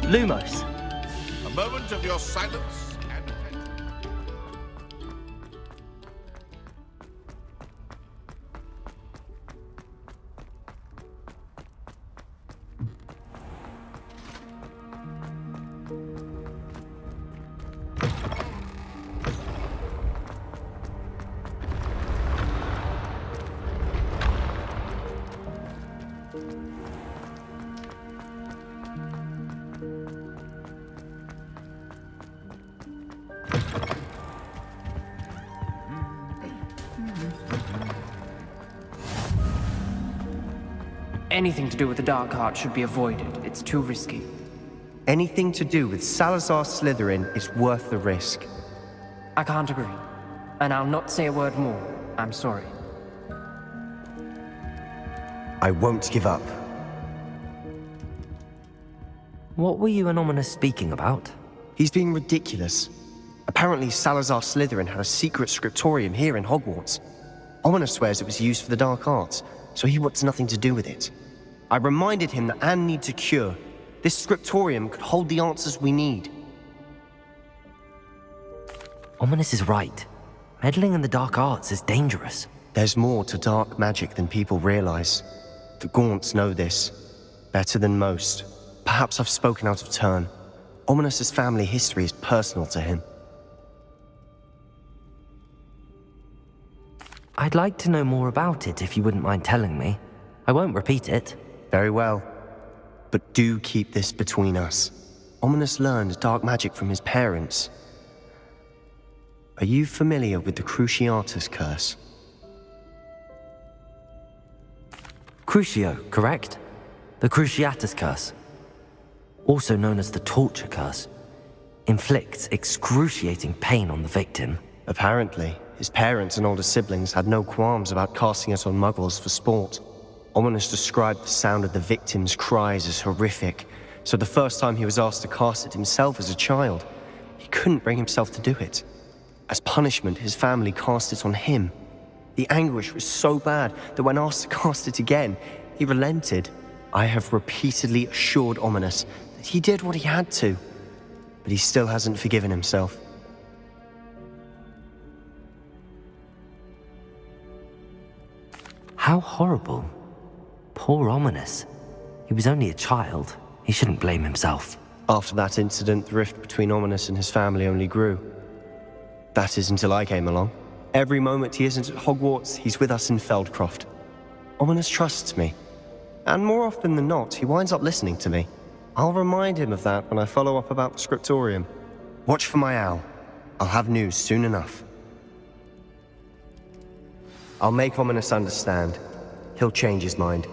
Lumos. A moment of your silence and attention. Anything to do with the dark arts should be avoided. It's too risky. Anything to do with Salazar Slytherin is worth the risk. I can't agree. And I'll not say a word more. I'm sorry. I won't give up. What were you and Ominous speaking about? He's being ridiculous. Apparently Salazar Slytherin had a secret scriptorium here in Hogwarts. Ominous swears it was used for the dark arts, so he wants nothing to do with it. I reminded him that Anne needs a cure. This scriptorium could hold the answers we need. Ominous is right. Meddling in the dark arts is dangerous. There's more to dark magic than people realize. The Gaunts know this. Better than most. Perhaps I've spoken out of turn. Ominous's family history is personal to him. I'd like to know more about it if you wouldn't mind telling me. I won't repeat it. Very well. But do keep this between us. Ominous learned dark magic from his parents. Are you familiar with the Cruciatus curse? Crucio, correct? The Cruciatus curse. Also known as the torture curse. Inflicts excruciating pain on the victim. Apparently, his parents and older siblings had no qualms about casting it on muggles for sport. Ominous described the sound of the victim's cries as horrific, so the first time he was asked to cast it himself as a child, he couldn't bring himself to do it. As punishment, his family cast it on him. The anguish was so bad that when asked to cast it again, he relented. I have repeatedly assured Ominous that he did what he had to, but he still hasn't forgiven himself. How horrible. Poor Ominous. He was only a child. He shouldn't blame himself. After that incident, the rift between Ominous and his family only grew. That is until I came along. Every moment he isn't at Hogwarts, he's with us in Feldcroft. Ominous trusts me. And more often than not, he winds up listening to me. I'll remind him of that when I follow up about the scriptorium. Watch for my owl. I'll have news soon enough. I'll make Ominous understand. He'll change his mind.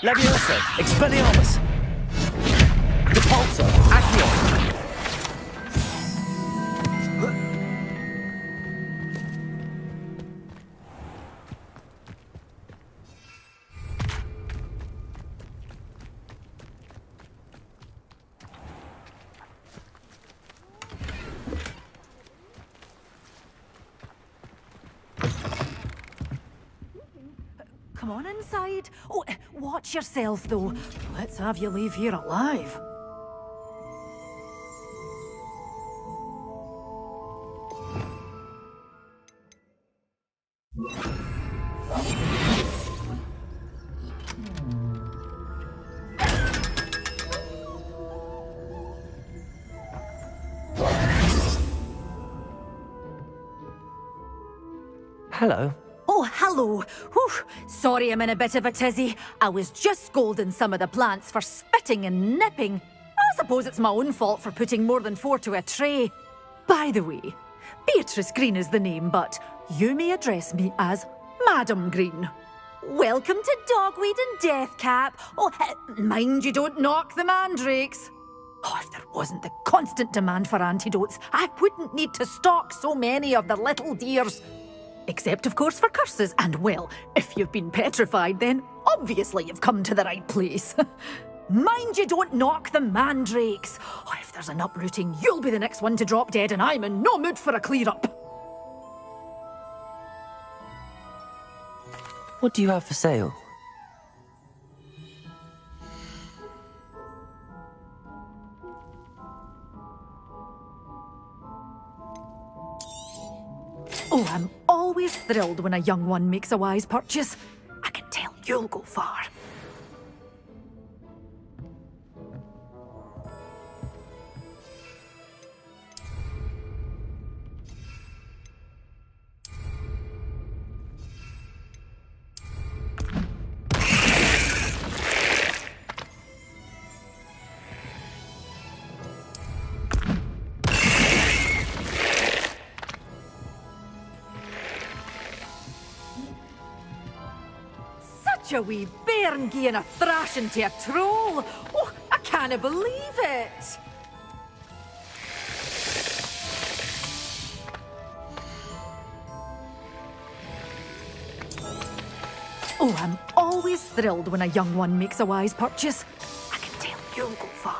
Leviosa, Expelliarmus! Repulsor, Accio! Come on inside. Oh, watch yourself, though. Let's have you leave here alive. Hello. Oh, hello. Whew. Sorry I'm in a bit of a tizzy. I was just scolding some of the plants for spitting and nipping. I suppose it's my own fault for putting more than 4 to a tray. By the way, Beatrice Green is the name, but you may address me as Madam Green. Welcome to Dogweed and Deathcap. Oh, mind you don't knock the mandrakes. Oh, if there wasn't the constant demand for antidotes, I wouldn't need to stock so many of the little dears. Except, of course, for curses. And, well, if you've been petrified, then obviously you've come to the right place. Mind you don't knock the mandrakes. Oh, if there's an uprooting, you'll be the next one to drop dead, and I'm in no mood for a clear-up. What do you have for sale? Oh, I'm always thrilled when a young one makes a wise purchase. I can tell you'll go far. Such a wee bairn gieing a thrashing to a troll. Oh, I can't believe it. Oh, I'm always thrilled when a young one makes a wise purchase. I can tell you'll go far.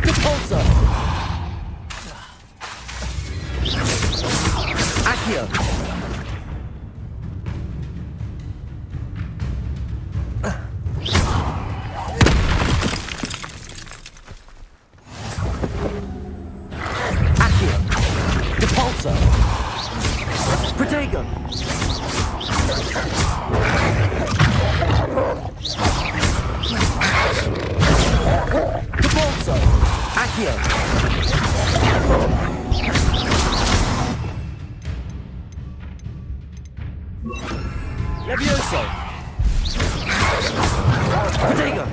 Repulsor! Accio! Accio! Repulsor! Protego! Repulsor! Accio! Levioso! Protego!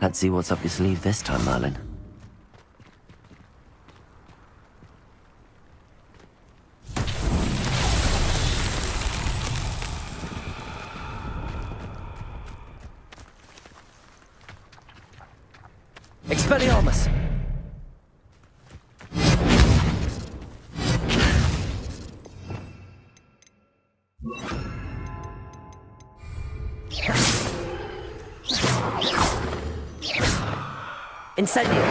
Let's see what's up your sleeve this time, Merlin. Expelliarmus! Incendio!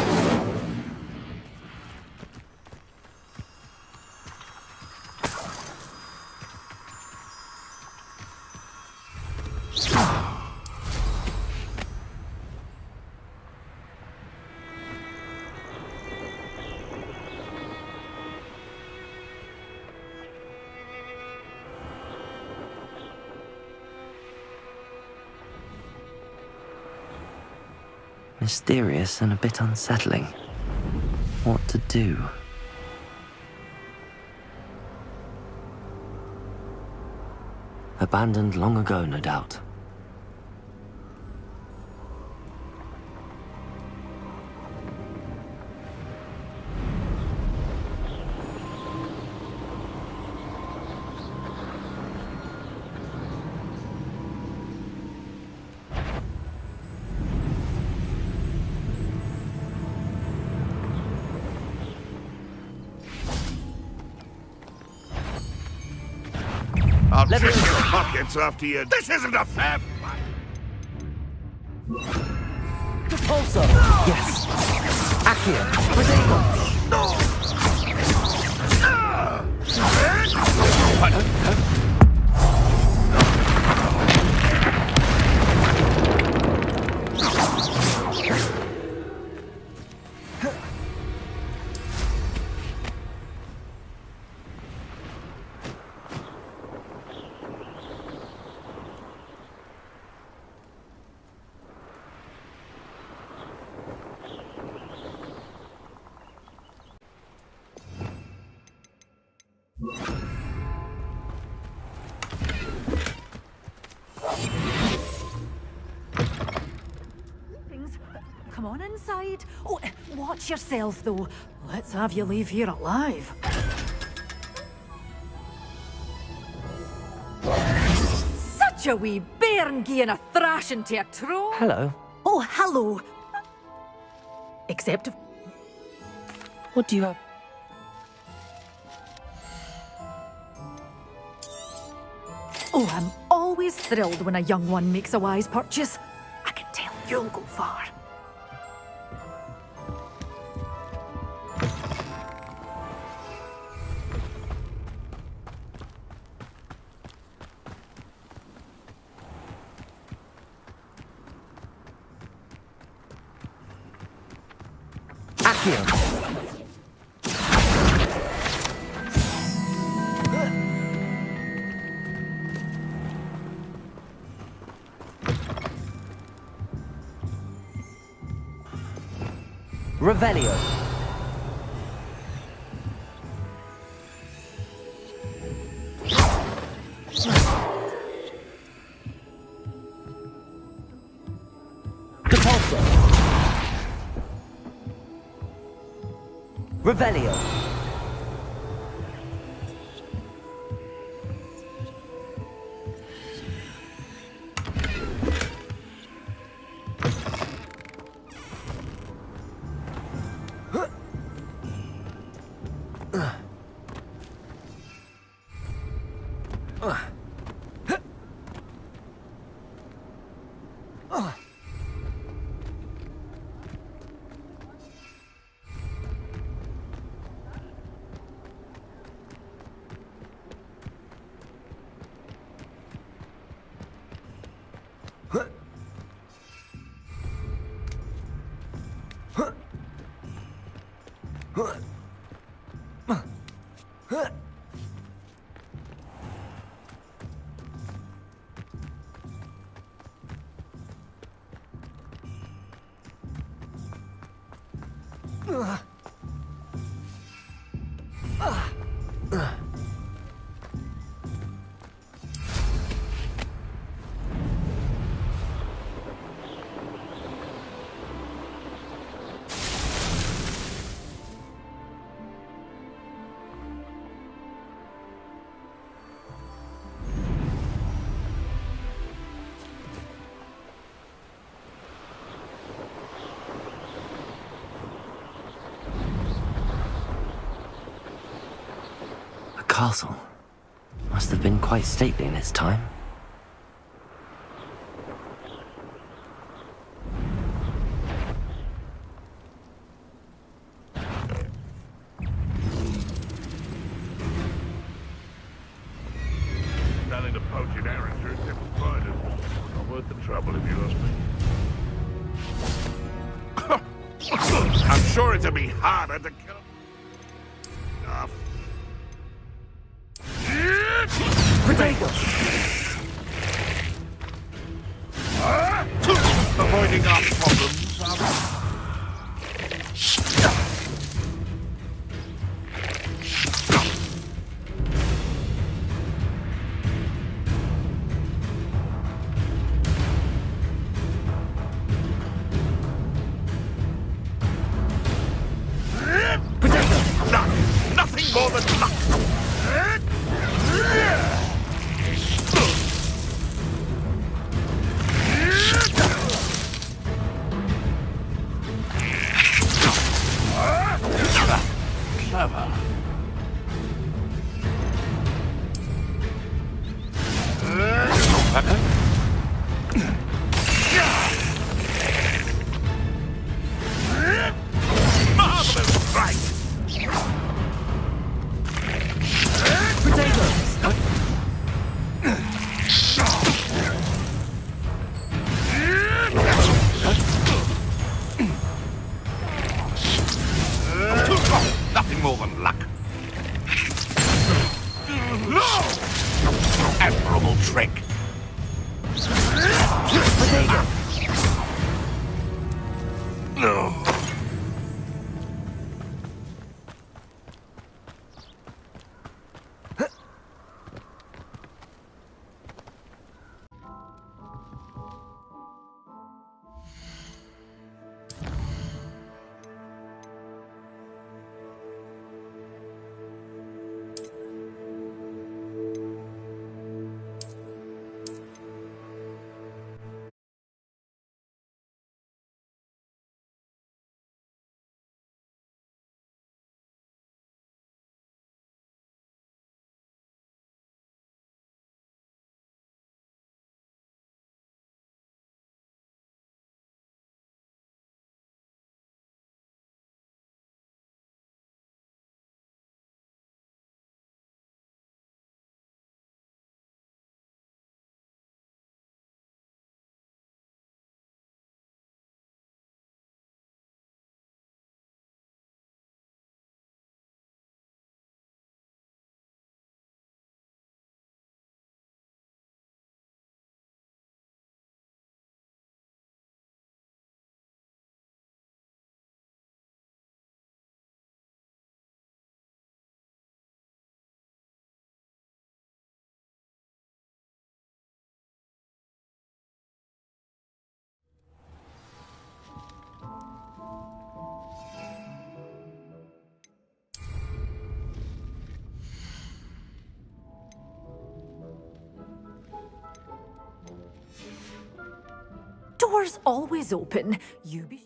Mysterious and a bit unsettling. What to do? Abandoned long ago, no doubt. I'll check your pockets after you. This isn't a fair fight. Repulsor! Yes! Accio! Protego! Come on inside. Oh, watch yourself, though. Let's have you leave here alive. Such a wee bairn gieing a thrashing to a troll. Hello. Oh, hello. Except... What do you have? Oh, I'm always thrilled when a young one makes a wise purchase. I can tell you'll go far. Accio. Revelio. Depulso. Revelio. Castle must have been quite stately in its time. Selling to poaching errants are simple fighters. Not worth the trouble if you ask me. I'm sure it'd be harder to kill. Protego. Avoiding our problems, are we? Nothing more than luck. Clever. Marvelous strike. Nothing more than luck. Admirable trick. No. door's always open. You be...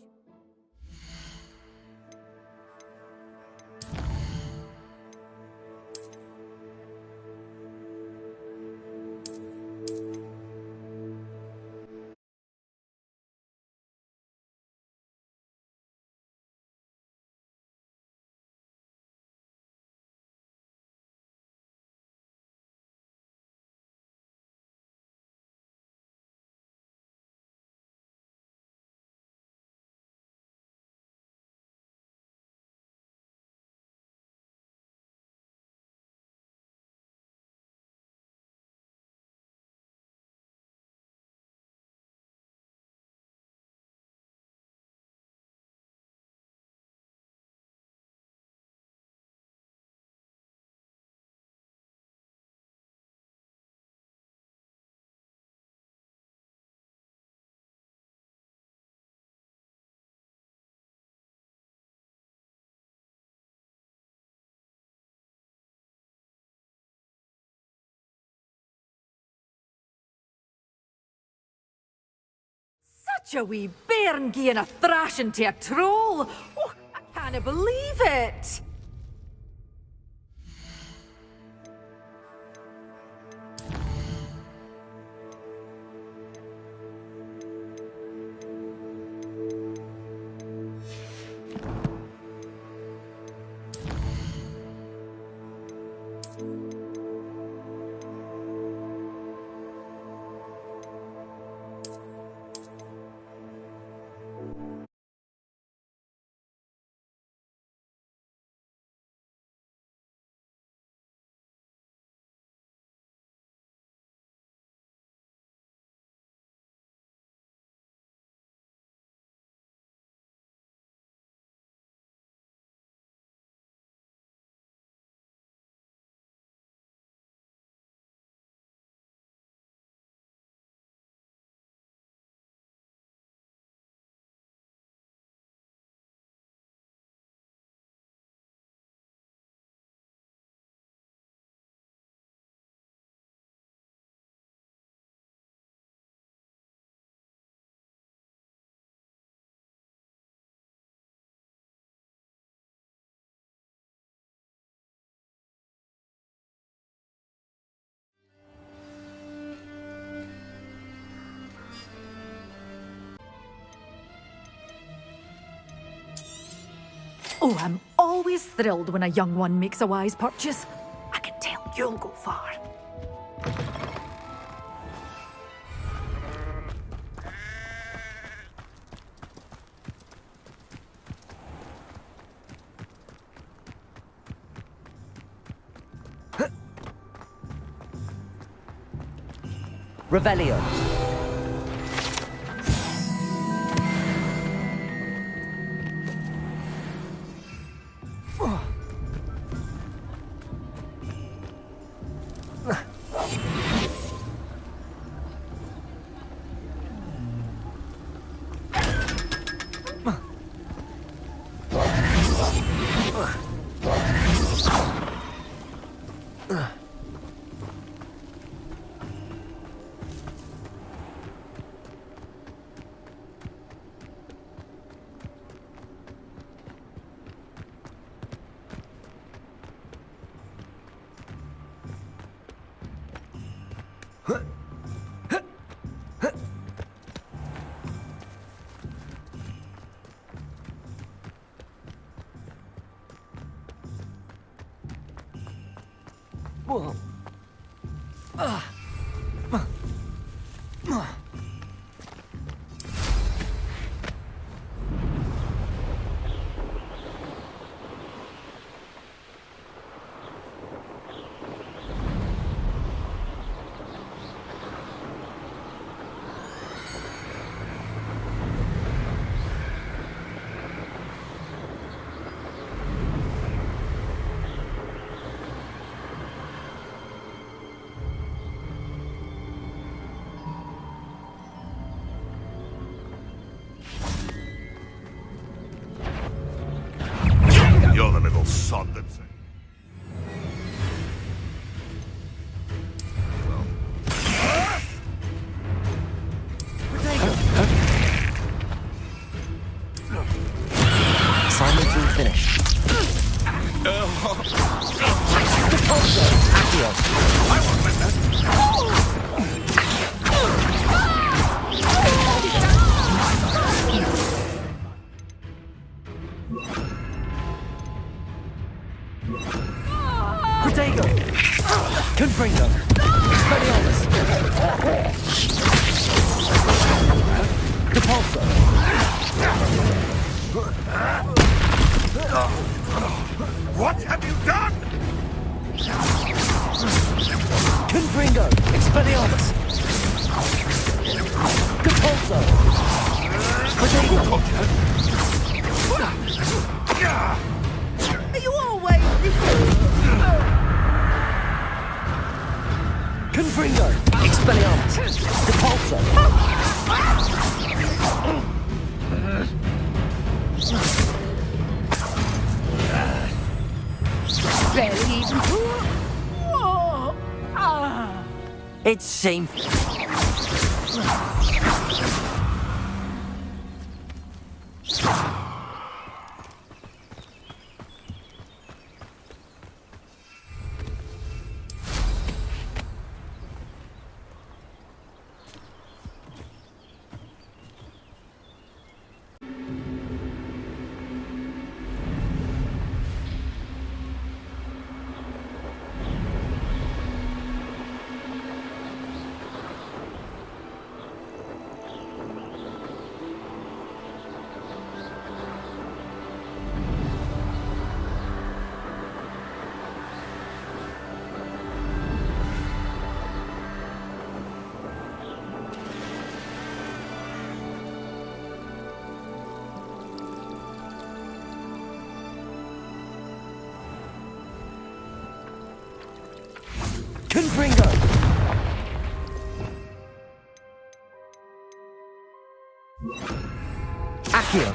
Such a wee bairn gieing a thrashing to a troll! Oh, I can't believe it! Oh, I'm always thrilled when a young one makes a wise purchase. I can tell you'll go far. Revelio. You're the little sod that's... Protego! Confringo! Expelliarmus! Depulso! What have you done? Confringo! Expelliarmus! Depulso! Protego! Are you always... Confringo! Expelliarmus! Depulso! Barely even... Whoa. Ah. It's shameful. Confringo! Accio!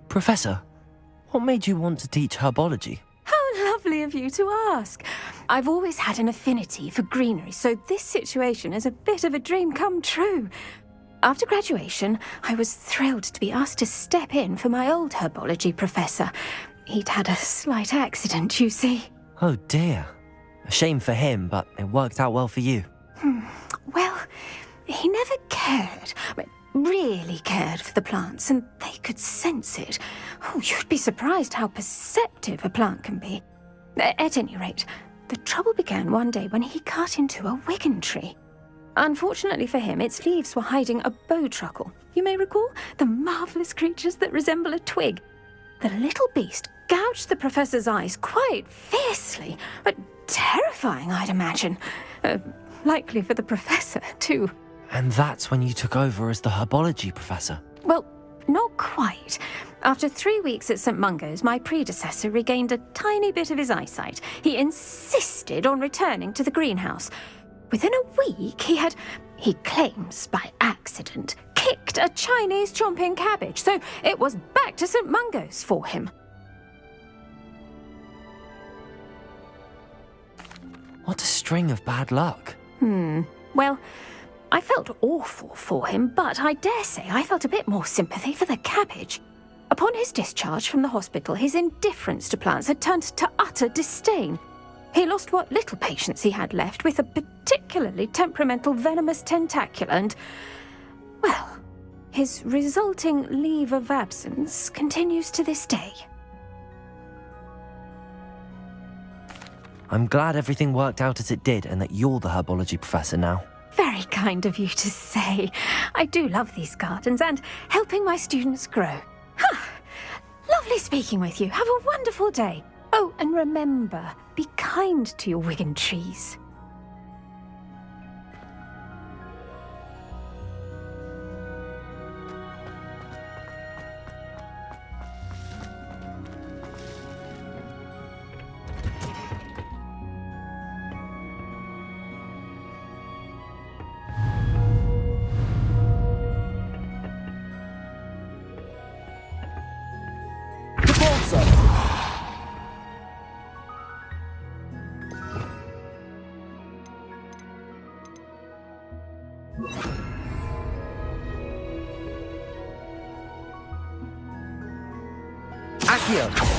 Professor, what made you want to teach herbology? How lovely of you to ask. I've always had an affinity for greenery, so this situation is a bit of a dream come true. After graduation, I was thrilled to be asked to step in for my old herbology professor. He'd had a slight accident, you see. Oh dear. A shame for him, but it worked out well for you. Well, he never cared, really cared for the plants, and they could sense it. Oh, you'd be surprised how perceptive a plant can be. At any rate, the trouble began one day when he cut into a wigan tree. Unfortunately for him, its leaves were hiding a bowtruckle. You may recall the marvellous creatures that resemble a twig. The little beast gouged the professor's eyes quite fiercely, but terrifying, I'd imagine. Likely for the professor, too. And that's when you took over as the herbology professor. Well, not quite. After 3 weeks at St. Mungo's, my predecessor regained a tiny bit of his eyesight. He insisted on returning to the greenhouse. Within a week, he claims by accident, kicked a Chinese chomping cabbage, so it was back to St. Mungo's for him. What a string of bad luck. Well, I felt awful for him, but I dare say I felt a bit more sympathy for the cabbage. Upon his discharge from the hospital, his indifference to plants had turned to utter disdain. He lost what little patience he had left with a particularly temperamental venomous tentacula and, well, his resulting leave of absence continues to this day. I'm glad everything worked out as it did and that you're the herbology professor now. Very kind of you to say. I do love these gardens and helping my students grow. Lovely speaking with you. Have a wonderful day. Oh, and remember, be kind to your wigan trees. Accio!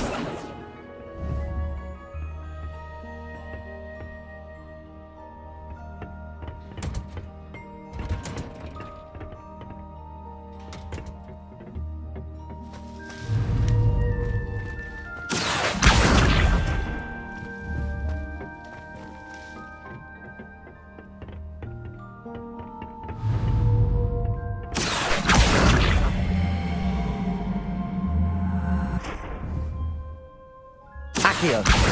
Accio!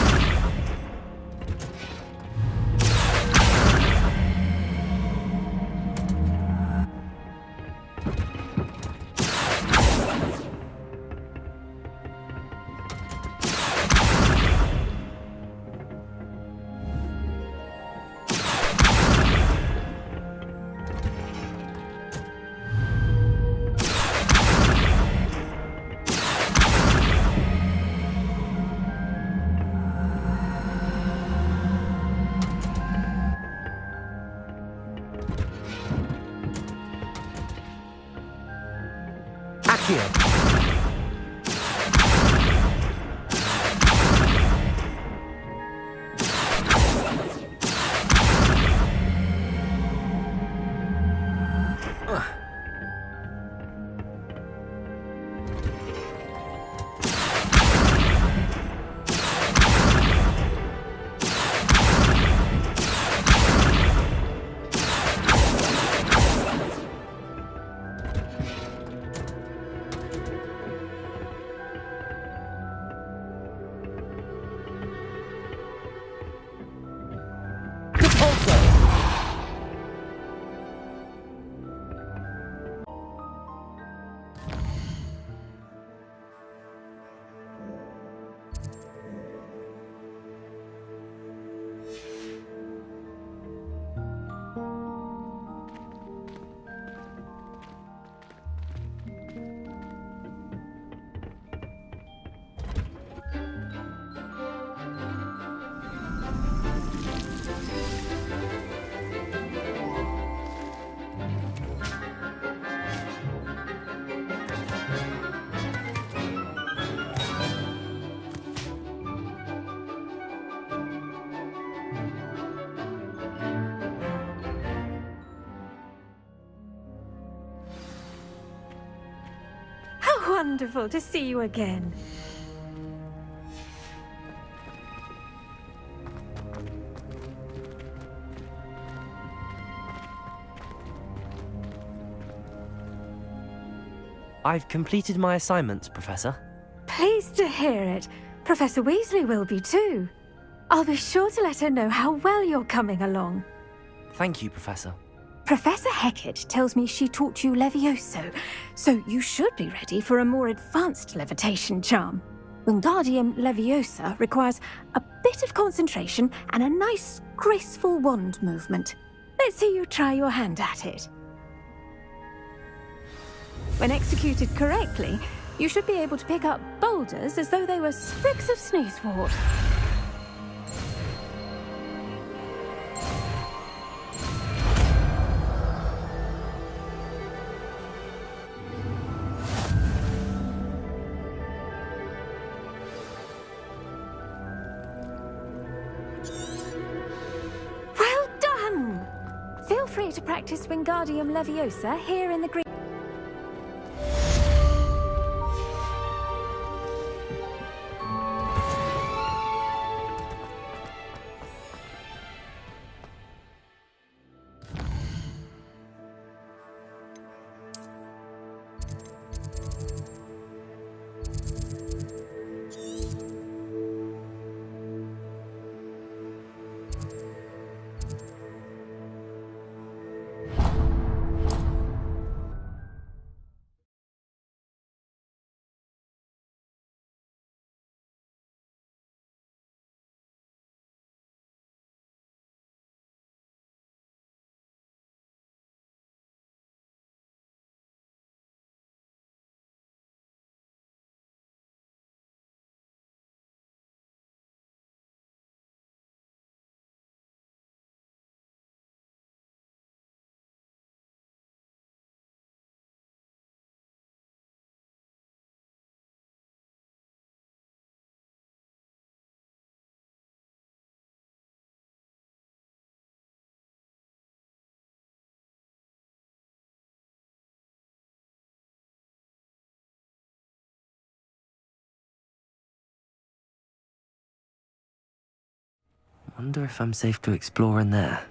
Accio! wonderful to see you again. I've completed my assignments, Professor. Pleased to hear it. Professor Weasley will be too. I'll be sure to let her know how well you're coming along. Thank you, Professor. Professor Hecat tells me she taught you Levioso, so you should be ready for a more advanced levitation charm. Wingardium Leviosa requires a bit of concentration and a nice, graceful wand movement. Let's see you try your hand at it. When executed correctly, you should be able to pick up boulders as though they were sprigs of sneezewort. Well done! Feel free to practice Wingardium Leviosa here in the green. Wonder if I'm safe to explore in there.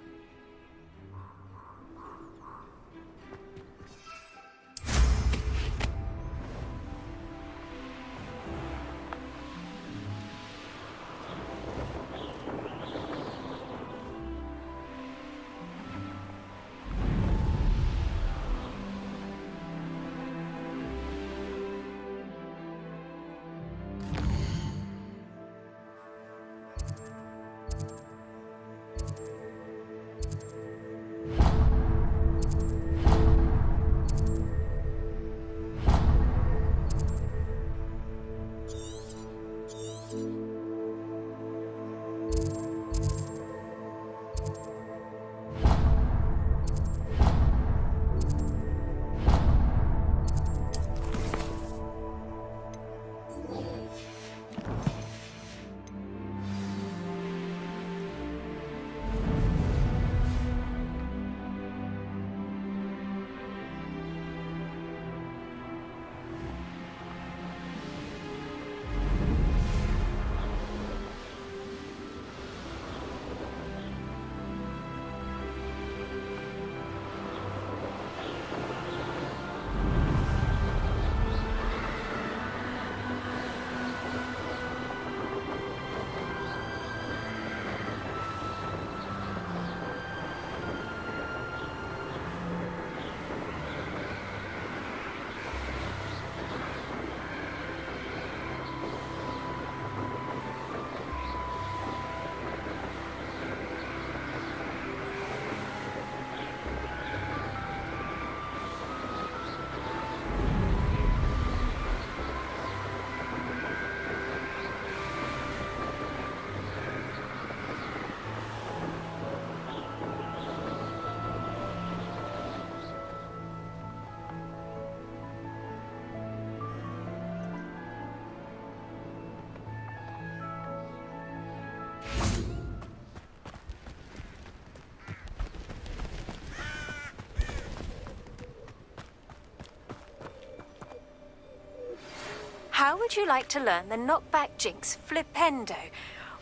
How would you like to learn the knockback jinx flipendo?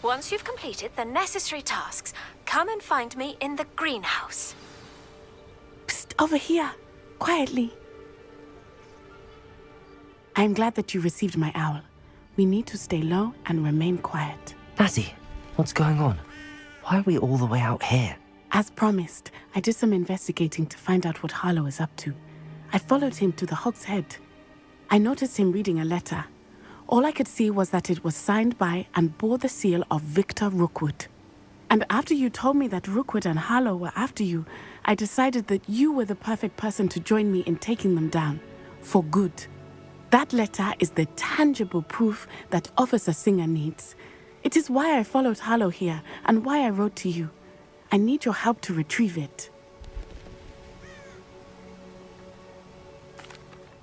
Once you've completed the necessary tasks, come and find me in the greenhouse. Psst, over here. Quietly. I'm glad that you received my owl. We need to stay low and remain quiet. Natty, what's going on? Why are we all the way out here? As promised, I did some investigating to find out what Harlow is up to. I followed him to the Hog's Head. I noticed him reading a letter. All I could see was that it was signed by and bore the seal of Victor Rookwood. And after you told me that Rookwood and Harlow were after you, I decided that you were the perfect person to join me in taking them down. For good. That letter is the tangible proof that Officer Singer needs. It is why I followed Harlow here and why I wrote to you. I need your help to retrieve it.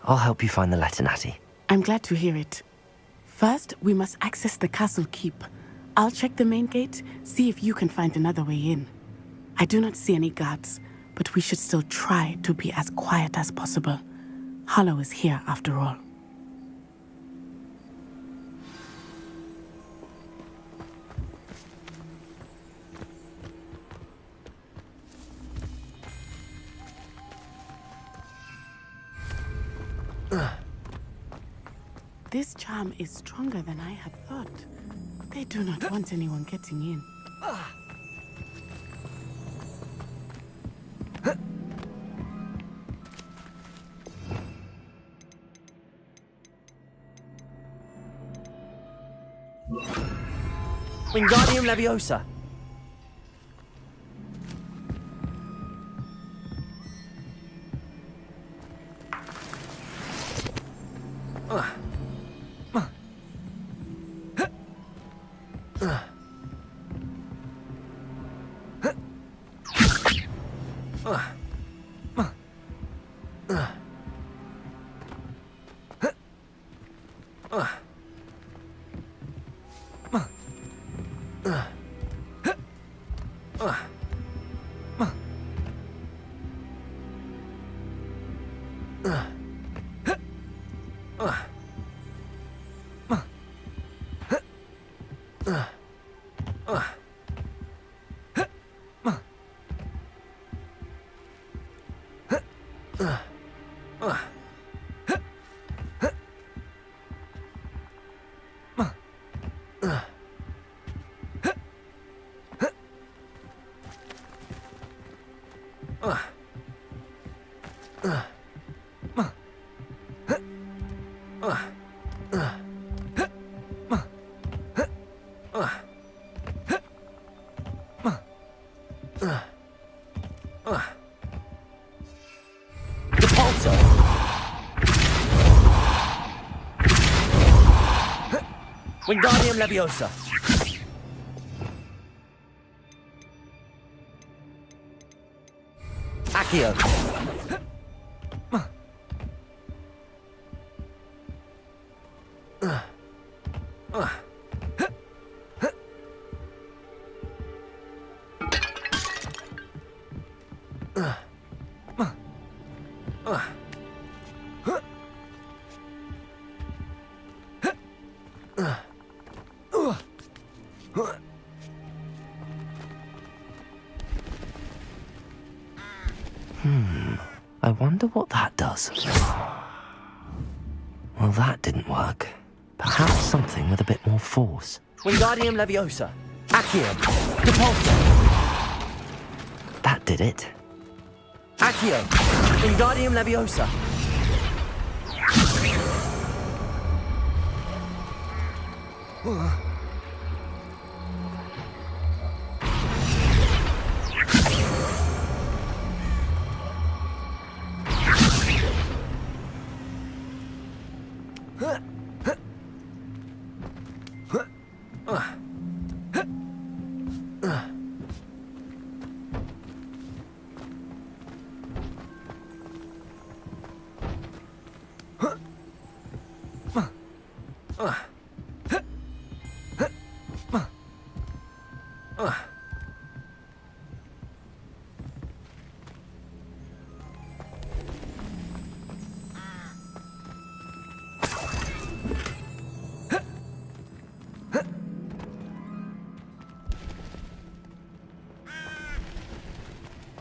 I'll help you find the letter, Natty. I'm glad to hear it. First, we must access the castle keep. I'll check the main gate, see if you can find another way in. I do not see any guards, but we should still try to be as quiet as possible. Harlow is here after all. This charm is stronger than I had thought. They do not want anyone getting in. Wingardium Leviosa! Wingardium Leviosa! Accio! I wonder what that does. Well, that didn't work. Perhaps something with a bit more force. Wingardium Leviosa! Accio! Depulso! That did it. Accio! Wingardium Leviosa!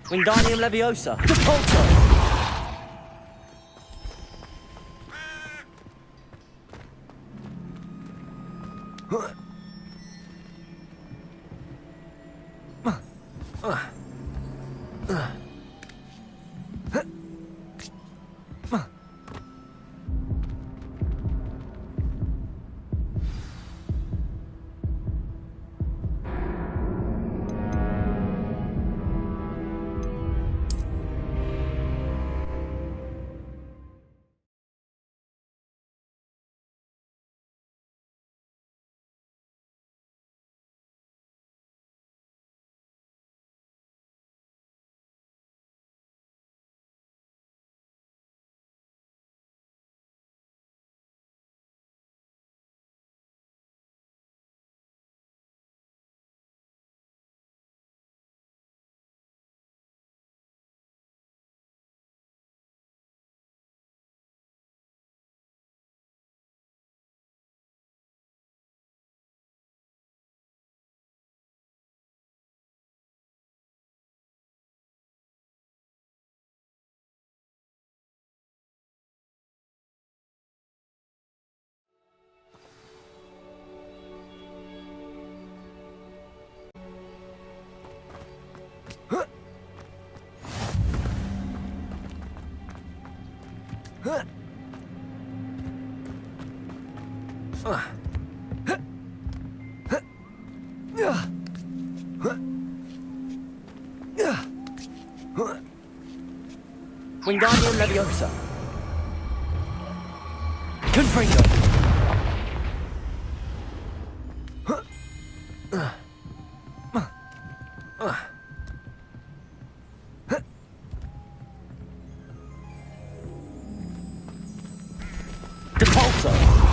Wingardium Leviosa! Depulso! Wingardium Leviosa! Confringo! Depulso!